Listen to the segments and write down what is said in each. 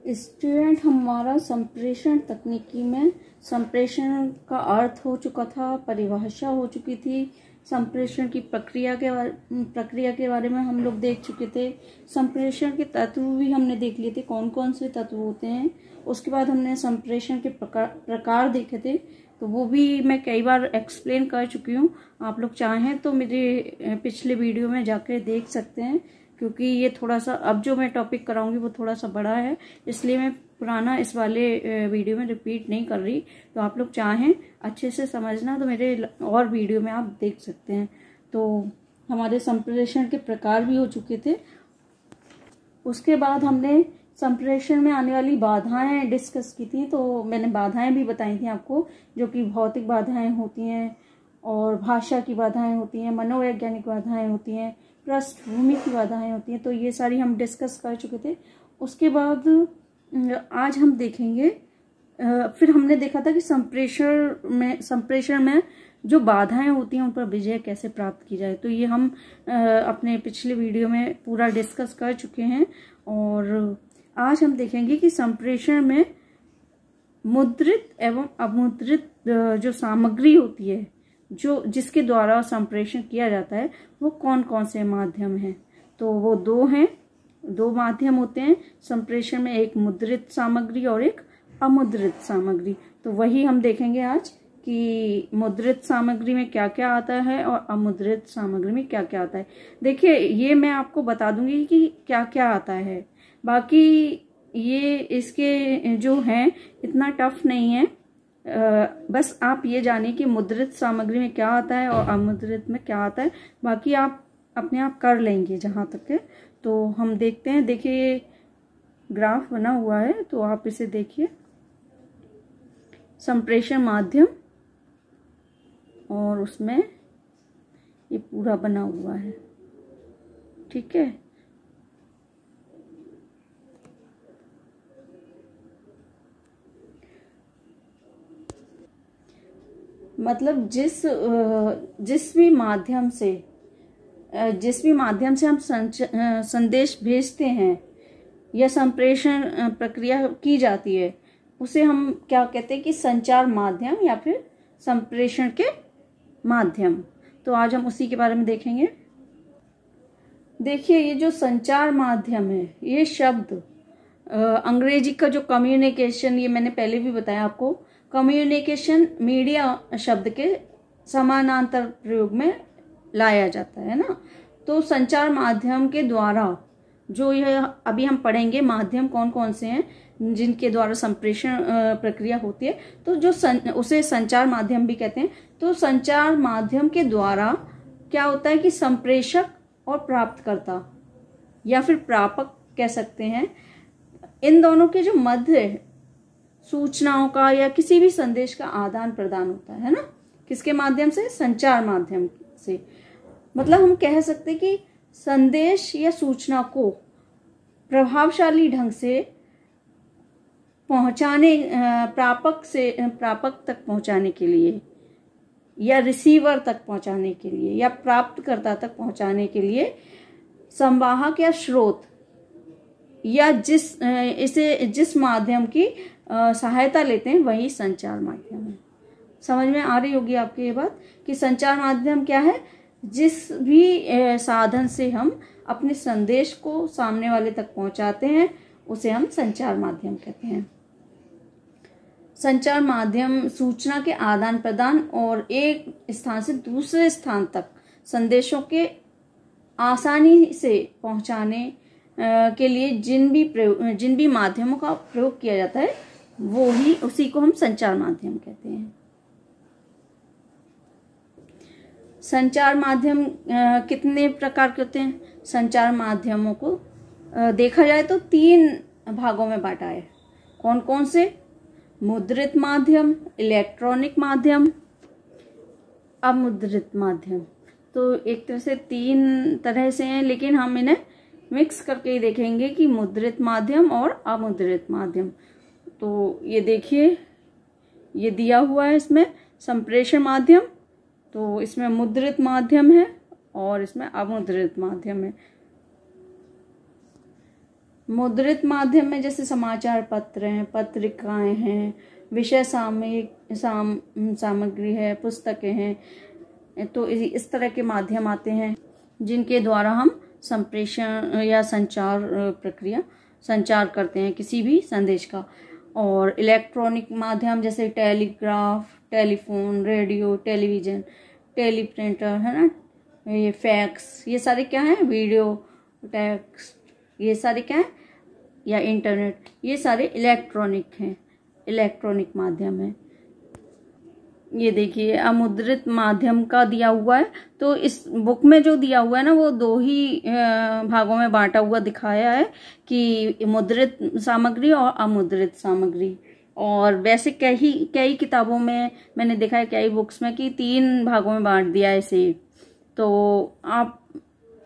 Student, हमारा संप्रेषण तकनीकी में संप्रेषण का अर्थ हो चुका था, परिभाषा हो चुकी थी, संप्रेषण की प्रक्रिया के बारे में हम लोग देख चुके थे। संप्रेषण के तत्व भी हमने देख लिए थे, कौन कौन से तत्व होते हैं। उसके बाद हमने संप्रेषण के प्रकार देखे थे, तो वो भी मैं कई बार एक्सप्लेन कर चुकी हूँ। आप लोग चाहें तो मेरे पिछले वीडियो में जाकर देख सकते हैं, क्योंकि ये थोड़ा सा अब जो मैं टॉपिक कराऊंगी वो थोड़ा सा बड़ा है, इसलिए मैं पुराना इस वाले वीडियो में रिपीट नहीं कर रही। तो आप लोग चाहें अच्छे से समझना तो मेरे और वीडियो में आप देख सकते हैं। तो हमारे संप्रेषण के प्रकार भी हो चुके थे। उसके बाद हमने संप्रेषण में आने वाली बाधाएं डिस्कस की थी। तो मैंने बाधाएं भी बताई थी आपको, जो कि भौतिक बाधाएं होती हैं और भाषा की बाधाएं होती हैं, मनोवैज्ञानिक बाधाएं होती हैं, पृष्ठभूमि की बाधाएं होती हैं। तो ये सारी हम डिस्कस कर चुके थे। उसके बाद आज हम देखेंगे, फिर हमने देखा था कि संप्रेषण में जो बाधाएं होती हैं उन पर विजय कैसे प्राप्त की जाए। तो ये हम अपने पिछले वीडियो में पूरा डिस्कस कर चुके हैं। और आज हम देखेंगे कि संप्रेषण में मुद्रित एवं अमुद्रित जो सामग्री होती है, जो जिसके द्वारा संप्रेषण किया जाता है, वो कौन कौन से माध्यम हैं। तो वो दो माध्यम होते हैं संप्रेषण में, एक मुद्रित सामग्री और एक अमुद्रित सामग्री। तो वही हम देखेंगे आज कि मुद्रित सामग्री में क्या क्या आता है और अमुद्रित सामग्री में क्या क्या आता है। देखिए, ये मैं आपको बता दूंगी कि क्या क्या आता है, बाकी ये इसके जो हैं इतना टफ नहीं है। बस आप ये जानिए कि मुद्रित सामग्री में क्या आता है और अमुद्रित में क्या आता है, बाकी आप अपने आप कर लेंगे जहां तक है। तो हम देखते हैं। देखिए, ग्राफ बना हुआ है, तो आप इसे देखिए। संप्रेषण माध्यम, और उसमें ये पूरा बना हुआ है, ठीक है। मतलब जिस भी माध्यम से हम संदेश भेजते हैं या संप्रेषण प्रक्रिया की जाती है, उसे हम क्या कहते हैं कि संचार माध्यम या फिर संप्रेषण के माध्यम। तो आज हम उसी के बारे में देखेंगे। देखिए, ये जो संचार माध्यम है, ये शब्द अंग्रेजी का जो कम्युनिकेशन, ये मैंने पहले भी बताया आपको, कम्युनिकेशन मीडिया शब्द के समानांतर प्रयोग में लाया जाता है ना। तो संचार माध्यम के द्वारा जो यह अभी हम पढ़ेंगे, माध्यम कौन कौन से हैं जिनके द्वारा संप्रेषण प्रक्रिया होती है, तो जो उसे संचार माध्यम भी कहते हैं। तो संचार माध्यम के द्वारा क्या होता है कि संप्रेषक और प्राप्तकर्ता या फिर प्रापक कह सकते हैं, इन दोनों के जो मध्य सूचनाओं का या किसी भी संदेश का आदान प्रदान होता है ना, किसके माध्यम से? संचार माध्यम से। मतलब हम कह सकते हैं कि संदेश या सूचना को प्रभावशाली ढंग से पहुंचाने, प्रापक तक पहुंचाने के लिए या रिसीवर तक पहुंचाने के लिए या प्राप्तकर्ता तक पहुंचाने के लिए संवाहक या स्रोत या जिस माध्यम की सहायता लेते हैं, वही संचार माध्यम है। समझ में आ रही होगी आपकी ये बात कि संचार माध्यम क्या है? जिस भी साधन से हम अपने संदेश को सामने वाले तक पहुंचाते हैं, उसे हम संचार माध्यम कहते हैं। संचार माध्यम सूचना के आदान प्रदान और एक स्थान से दूसरे स्थान तक संदेशों के आसानी से पहुंचाने के लिए जिन भी माध्यमों का प्रयोग किया जाता है, उसी को हम संचार माध्यम कहते हैं। संचार माध्यम कितने प्रकार के होते हैं? संचार माध्यमों को देखा जाए तो 3 भागों में बांटा है। कौन कौन से? मुद्रित माध्यम, इलेक्ट्रॉनिक माध्यम, अमुद्रित माध्यम। तो एक तरह से 3 तरह से हैं, लेकिन हम इन्हें मिक्स करके ही देखेंगे कि मुद्रित माध्यम और अमुद्रित माध्यम। तो ये देखिए, ये दिया हुआ है इसमें संप्रेषण माध्यम, तो इसमें मुद्रित माध्यम है और इसमें अमुद्रित माध्यम है। मुद्रित माध्यम में जैसे समाचार पत्र हैं, पत्रिकाएं हैं, विषय सामग्री है, पुस्तकें हैं, तो इस तरह के माध्यम आते हैं जिनके द्वारा हम संप्रेषण या संचार करते हैं किसी भी संदेश का। और इलेक्ट्रॉनिक माध्यम जैसे telegraph, telephone, radio, television, teleprinter, है ना, ये फैक्स, ये सारे क्या हैं, वीडियो, टेक्स्ट, ये सारे क्या हैं, या इंटरनेट, ये सारे इलेक्ट्रॉनिक हैं, इलेक्ट्रॉनिक माध्यम है। ये देखिए अमुद्रित माध्यम का दिया हुआ है। तो इस बुक में जो दिया हुआ है ना, वो 2 ही भागों में बांटा हुआ दिखाया है कि मुद्रित सामग्री और अमुद्रित सामग्री। और वैसे कई किताबों में मैंने देखा है, कई बुक्स में कि 3 भागों में बांट दिया है इसे। तो आप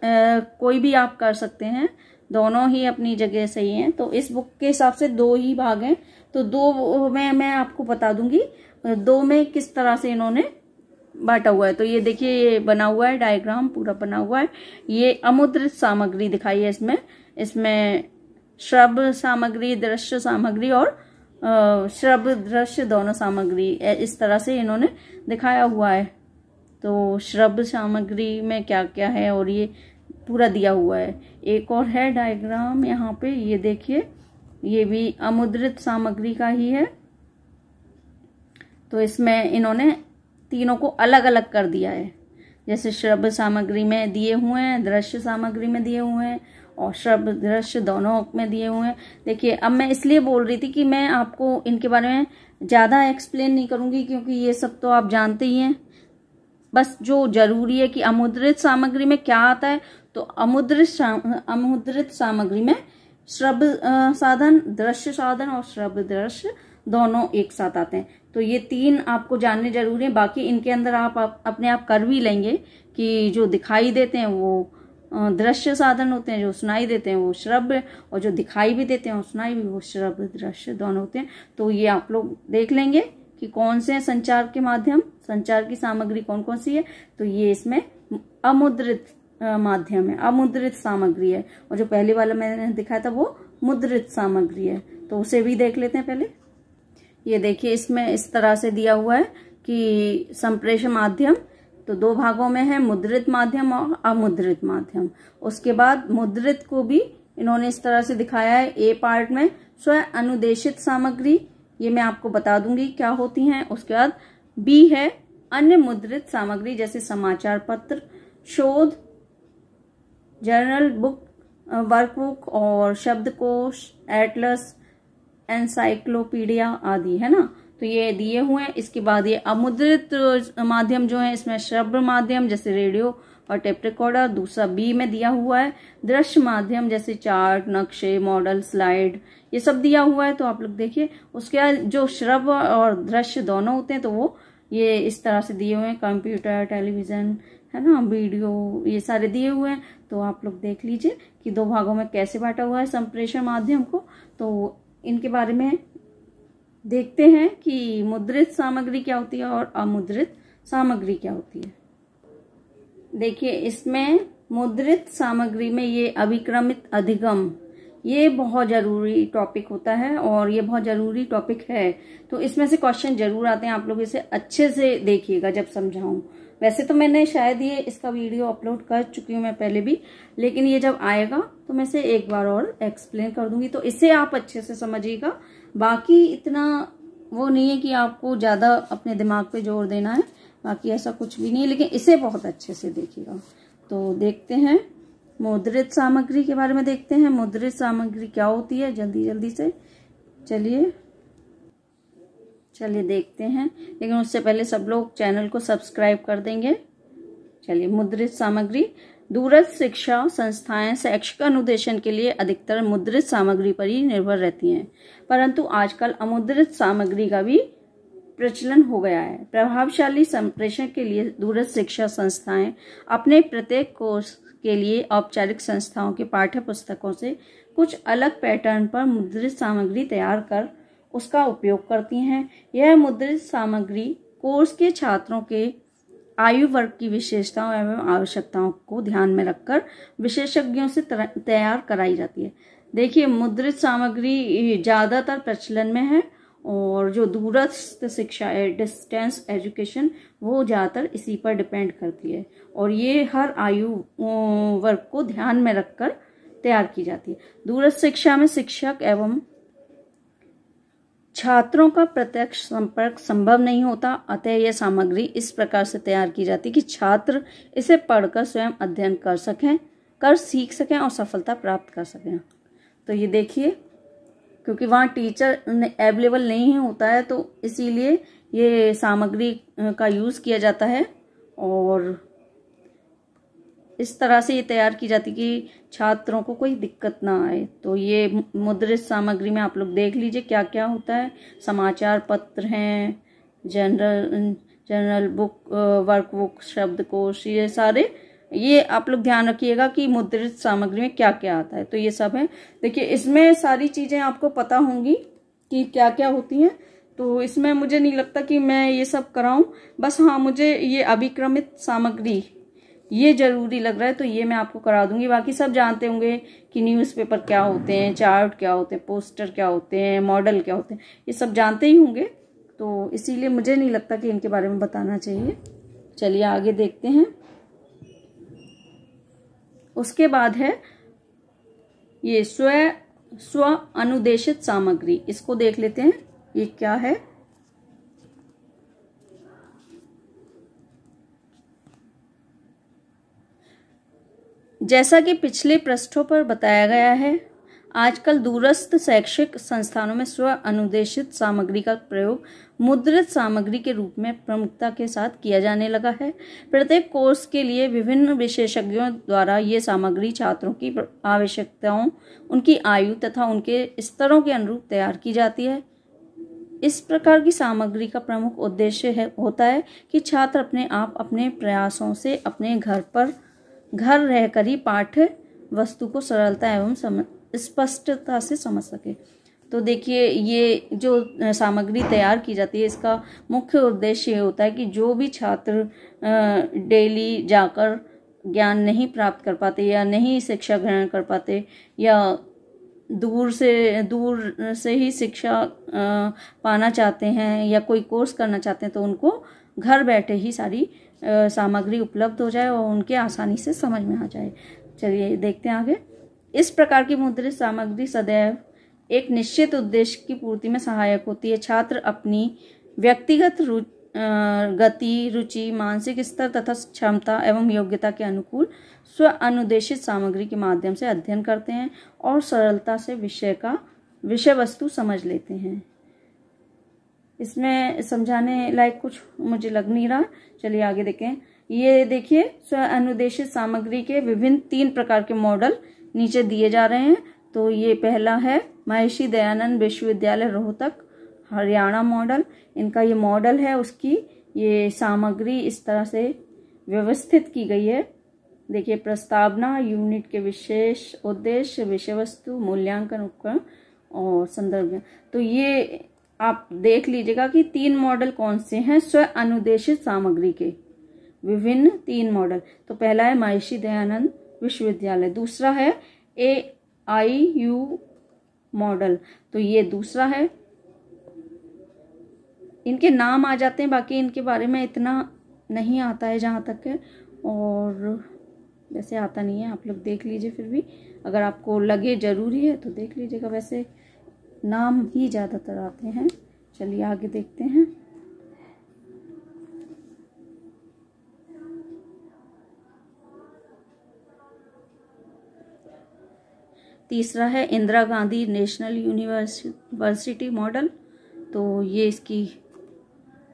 कोई भी आप कर सकते हैं, दोनों ही अपनी जगह सही हैं। तो इस बुक के हिसाब से 2 ही भाग हैं, तो 2 में मैं आपको बता दूंगी 2 में किस तरह से इन्होंने बांटा हुआ है। तो ये देखिए, ये बना हुआ है, डायग्राम पूरा बना हुआ है। ये अमुद्रित सामग्री दिखाई है इसमें श्रव्य सामग्री, दृश्य सामग्री और श्रव्य दृश्य दोनों सामग्री इस तरह से इन्होंने दिखाया हुआ है। तो श्रव्य सामग्री में क्या क्या है और ये पूरा दिया हुआ है। एक और है डायग्राम यहाँ पे, ये देखिए, ये भी अमुद्रित सामग्री का ही है। तो इसमें इन्होंने तीनों को अलग अलग कर दिया है, जैसे श्रव्य सामग्री में दिए हुए हैं, दृश्य सामग्री में दिए हुए हैं और श्रव्य दृश्य दोनों में दिए हुए हैं। देखिए, अब मैं इसलिए बोल रही थी कि मैं आपको इनके बारे में ज़्यादा एक्सप्लेन नहीं करूँगी, क्योंकि ये सब तो आप जानते ही हैं। बस जो जरूरी है कि अमुद्रित सामग्री में क्या आता है, तो अमुद्रित सामग्री में श्रव्य साधन, दृश्य साधन और श्रव्य दृश्य दोनों एक साथ आते हैं। तो ये 3 आपको जानने जरूरी है। बाकी इनके अंदर आप अपने आप कर भी लेंगे कि जो दिखाई देते हैं वो दृश्य साधन होते हैं, जो सुनाई देते हैं वो श्रव्य, और जो दिखाई भी देते हैं वो सुनाई भी, वो श्रव्य दृश्य दोनों होते हैं। तो ये आप लोग देख लेंगे कि कौन से संचार के माध्यम, संचार की सामग्री कौन कौन सी है। तो ये इसमें अमुद्रित माध्यम है, अमुद्रित सामग्री है, और जो पहले वाला मैंने दिखाया था वो मुद्रित सामग्री है। तो उसे भी देख लेते हैं पहले। ये देखिए, इसमें इस तरह से दिया हुआ है कि संप्रेषण माध्यम तो 2 भागों में है, मुद्रित माध्यम और अमुद्रित माध्यम। उसके बाद मुद्रित को भी इन्होंने इस तरह से दिखाया है। ए पार्ट में स्वयं अनुदेशित सामग्री, ये मैं आपको बता दूंगी क्या होती हैं। उसके बाद बी है अन्य मुद्रित सामग्री, जैसे समाचार पत्र, शोध, जर्नल बुक, वर्कबुक और शब्दकोश, एटलस, एनसाइक्लोपीडिया आदि, है ना। तो ये दिए हुए हैं। इसके बाद ये अमुद्रित माध्यम जो है, इसमें श्रव्य माध्यम जैसे रेडियो और टेप रिकॉर्डर। दूसरा बी में दिया हुआ है दृश्य माध्यम, जैसे चार्ट, नक्शे, मॉडल, स्लाइड, ये सब दिया हुआ है। तो आप लोग देखिए, उसके बाद जो श्रव्य और दृश्य दोनों होते हैं, तो वो ये इस तरह से दिए हुए हैं, कंप्यूटर, टेलीविजन, है ना, वीडियो, ये सारे दिए हुए हैं। तो आप लोग देख लीजिए कि 2 भागों में कैसे बांटा हुआ है संप्रेषण माध्यम को। तो इनके बारे में देखते हैं कि मुद्रित सामग्री क्या होती है और अमुद्रित सामग्री क्या होती है। देखिए, इसमें मुद्रित सामग्री में ये अभिक्रमित अधिगम, ये बहुत जरूरी टॉपिक होता है और ये बहुत जरूरी टॉपिक है। तो इसमें से क्वेश्चन जरूर आते हैं, आप लोग इसे अच्छे से देखिएगा जब समझाऊं। वैसे तो मैंने शायद ये इसका वीडियो अपलोड कर चुकी हूँ मैं पहले भी, लेकिन ये जब आएगा तो मैं इसे एक बार और एक्सप्लेन कर दूंगी, तो इसे आप अच्छे से समझिएगा। बाकी इतना वो नहीं है कि आपको ज्यादा अपने दिमाग पे जोर देना है, बाकी ऐसा कुछ भी नहीं है, लेकिन इसे बहुत अच्छे से देखिएगा। तो देखते हैं मुद्रित सामग्री के बारे में, देखते हैं मुद्रित सामग्री क्या होती है, जल्दी जल्दी से चलिए देखते हैं। लेकिन उससे पहले सब लोग चैनल को सब्सक्राइब कर देंगे। चलिए, मुद्रित सामग्री। दूरस्थ शिक्षा संस्थाएं शैक्षिक अनुदेशन के लिए अधिकतर मुद्रित सामग्री पर ही निर्भर रहती हैं, परंतु आजकल अमुद्रित सामग्री का भी प्रचलन हो गया है। प्रभावशाली संप्रेषण के लिए दूरस्थ शिक्षा संस्थाएं अपने प्रत्येक कोर्स के लिए औपचारिक संस्थाओं के पाठ्य पुस्तकों से कुछ अलग पैटर्न पर मुद्रित सामग्री तैयार कर उसका उपयोग करती हैं। यह मुद्रित सामग्री कोर्स के छात्रों के आयु वर्ग की विशेषताओं एवं आवश्यकताओं को ध्यान में रखकर विशेषज्ञों से तैयार कराई जाती है। देखिए मुद्रित सामग्री ज़्यादातर प्रचलन में है, और जो दूरस्थ शिक्षा है, डिस्टेंस एजुकेशन, वो ज़्यादातर इसी पर डिपेंड करती है, और ये हर आयु वर्ग को ध्यान में रखकर तैयार की जाती है। दूरस्थ शिक्षा में शिक्षक एवं छात्रों का प्रत्यक्ष संपर्क संभव नहीं होता, अतः यह सामग्री इस प्रकार से तैयार की जाती है कि छात्र इसे पढ़कर स्वयं अध्ययन कर सीख सकें और सफलता प्राप्त कर सकें। तो ये देखिए, क्योंकि वहाँ टीचर अवेलेबल नहीं होता है, तो इसीलिए ये सामग्री का यूज़ किया जाता है, और इस तरह से ये तैयार की जाती कि छात्रों को कोई दिक्कत ना आए। तो ये मुद्रित सामग्री में आप लोग देख लीजिए क्या क्या होता है। समाचार पत्र हैं, जनरल बुक, वर्कबुक, शब्दकोश, ये सारे, ये आप लोग ध्यान रखिएगा कि मुद्रित सामग्री में क्या क्या आता है। तो ये सब है। देखिए इसमें सारी चीज़ें आपको पता होंगी कि क्या क्या होती हैं, तो इसमें मुझे नहीं लगता कि मैं ये सब कराऊं। बस हाँ, मुझे ये अभिक्रमित सामग्री ये जरूरी लग रहा है, तो ये मैं आपको करा दूंगी। बाकी सब जानते होंगे कि न्यूज़पेपर क्या होते हैं, चार्ट क्या होते हैं, पोस्टर क्या होते हैं, मॉडल क्या होते हैं, ये सब जानते ही होंगे, तो इसीलिए मुझे नहीं लगता कि इनके बारे में बताना चाहिए। चलिए आगे देखते हैं। उसके बाद है ये स्व अनुदेशित सामग्री, इसको देख लेते हैं ये क्या है। जैसा कि पिछले पृष्ठों पर बताया गया है, आजकल दूरस्थ शैक्षिक संस्थानों में स्व अनुदेशित सामग्री का प्रयोग मुद्रित सामग्री के रूप में प्रमुखता के साथ किया जाने लगा है। प्रत्येक कोर्स के लिए विभिन्न विशेषज्ञों द्वारा ये सामग्री छात्रों की आवश्यकताओं, उनकी आयु तथा उनके स्तरों के अनुरूप तैयार की जाती है। इस प्रकार की सामग्री का प्रमुख उद्देश्य होता है कि छात्र अपने आप अपने प्रयासों से अपने घर रहकर ही पाठ्य वस्तु को सरलता एवं स्पष्टता से समझ सके। तो देखिए ये जो सामग्री तैयार की जाती है, इसका मुख्य उद्देश्य ये होता है कि जो भी छात्र डेली जाकर ज्ञान नहीं प्राप्त कर पाते या नहीं शिक्षा ग्रहण कर पाते या दूर से ही शिक्षा पाना चाहते हैं या कोई कोर्स करना चाहते हैं, तो उनको घर बैठे ही सारी सामग्री उपलब्ध हो जाए और उनके आसानी से समझ में आ जाए। चलिए देखते हैं आगे। इस प्रकार की मुद्रित सामग्री सदैव एक निश्चित उद्देश्य की पूर्ति में सहायक होती है। छात्र अपनी व्यक्तिगत गति, रुचि, मानसिक स्तर तथा क्षमता एवं योग्यता के अनुकूल स्व अनुदेशित सामग्री के माध्यम से अध्ययन करते हैं और सरलता से विषय वस्तु समझ लेते हैं। इसमें समझाने लायक कुछ मुझे लग नहीं रहा। चलिए आगे देखें। ये देखिए स्व अनुदेशित सामग्री के विभिन्न 3 प्रकार के मॉडल नीचे दिए जा रहे हैं। तो ये पहला है महर्षि दयानंद विश्वविद्यालय रोहतक हरियाणा मॉडल। इनका ये मॉडल है, उसकी ये सामग्री इस तरह से व्यवस्थित की गई है। देखिए प्रस्तावना, यूनिट के विशेष उद्देश्य, विषय वस्तु, मूल्यांकन उपकरण और संदर्भ। तो ये आप देख लीजिएगा कि 3 मॉडल कौन से हैं स्व अनुदेशित सामग्री के, विभिन्न 3 मॉडल। तो पहला है महर्षि दयानंद विश्वविद्यालय, दूसरा है AIU मॉडल, तो ये दूसरा है। इनके नाम आ जाते हैं, बाकी इनके बारे में इतना नहीं आता है जहाँ तक है, और वैसे आता नहीं है। आप लोग देख लीजिए, फिर भी अगर आपको लगे जरूरी है तो देख लीजिएगा, वैसे नाम ही ज़्यादातर आते हैं। चलिए आगे देखते हैं। तीसरा है Indira Gandhi national university model, तो ये इसकी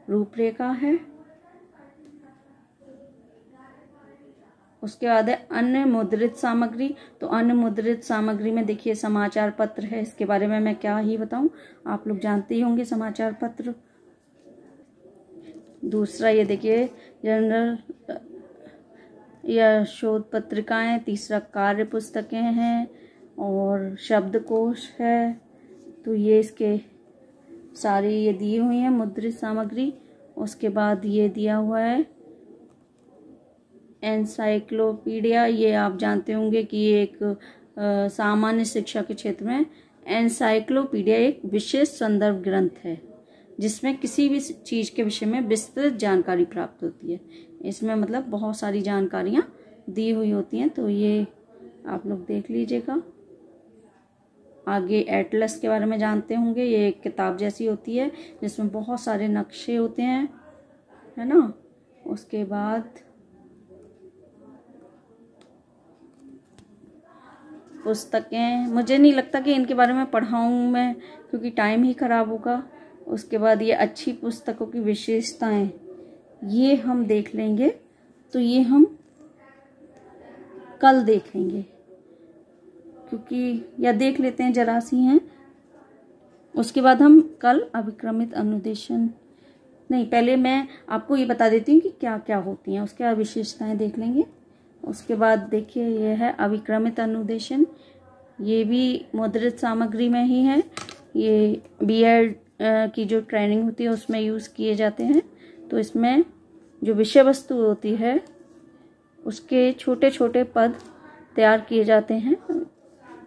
रूपरेखा है। उसके बाद है अन्य मुद्रित सामग्री। तो अन्य मुद्रित सामग्री में देखिए समाचार पत्र है, इसके बारे में मैं क्या ही बताऊं, आप लोग जानते ही होंगे समाचार पत्र। दूसरा ये देखिए जनरल या शोध पत्रिकाएं। तीसरा कार्य पुस्तकें हैं और शब्दकोश है। तो ये इसके सारी ये दी हुई है मुद्रित सामग्री। उसके बाद ये दिया हुआ है एनसाइक्लोपीडिया। ये आप जानते होंगे कि ये एक सामान्य शिक्षा के क्षेत्र में एनसाइक्लोपीडिया एक विशेष संदर्भ ग्रंथ है जिसमें किसी भी चीज़ के विषय में विस्तृत जानकारी प्राप्त होती है। इसमें मतलब बहुत सारी जानकारियाँ दी हुई होती हैं, तो ये आप लोग देख लीजिएगा। आगे एटलस के बारे में जानते होंगे। ये एक किताब जैसी होती है जिसमें बहुत सारे नक्शे होते हैं, है ना। उसके बाद पुस्तकें, मुझे नहीं लगता कि इनके बारे में पढ़ाऊँ मैं, क्योंकि टाइम ही ख़राब होगा। उसके बाद ये अच्छी पुस्तकों की विशेषताएं, ये हम देख लेंगे, तो ये हम कल देखेंगे, क्योंकि या देख लेते हैं जरा सी हैं। उसके बाद हम कल अभिक्रमित अनुदेशन, नहीं पहले मैं आपको ये बता देती हूँ कि क्या क्या होती हैं, उसके बाद विशेषताएं देख लेंगे। उसके बाद देखिए ये है अभिक्रमित अनुदेशन, ये भी मुद्रित सामग्री में ही है। ये बीएड की जो ट्रेनिंग होती है उसमें यूज़ किए जाते हैं। तो इसमें जो विषय वस्तु होती है उसके छोटे छोटे पद तैयार किए जाते हैं।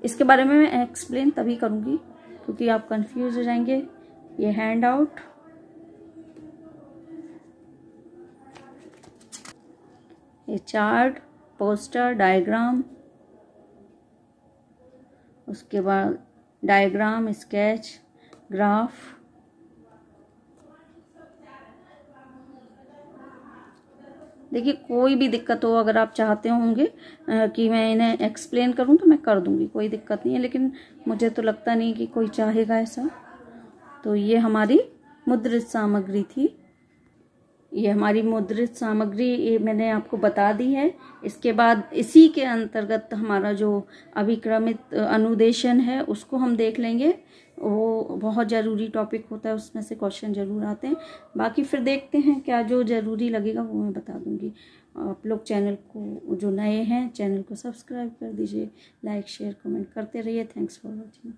इसके बारे में मैं एक्सप्लेन तभी करूँगी क्योंकि आप कंफ्यूज हो जाएंगे। ये हैंड आउट, ये चार्ट, पोस्टर, डायग्राम, उसके बाद डायग्राम, स्केच, ग्राफ, देखिए कोई भी दिक्कत हो, अगर आप चाहते होंगे कि मैं इन्हें एक्सप्लेन करूं तो मैं कर दूंगी, कोई दिक्कत नहीं है, लेकिन मुझे तो लगता नहीं कि कोई चाहेगा ऐसा। तो ये हमारी मुद्रित सामग्री थी, ये हमारी मुद्रित सामग्री ये मैंने आपको बता दी है। इसके बाद इसी के अंतर्गत हमारा जो अभिक्रमित अनुदेशन है उसको हम देख लेंगे। वो बहुत ज़रूरी टॉपिक होता है, उसमें से क्वेश्चन ज़रूर आते हैं। बाकी फिर देखते हैं क्या जो ज़रूरी लगेगा वो मैं बता दूंगी। आप लोग चैनल को, जो नए हैं चैनल को सब्सक्राइब कर दीजिए, लाइक शेयर कमेंट करते रहिए। Thanks for watching.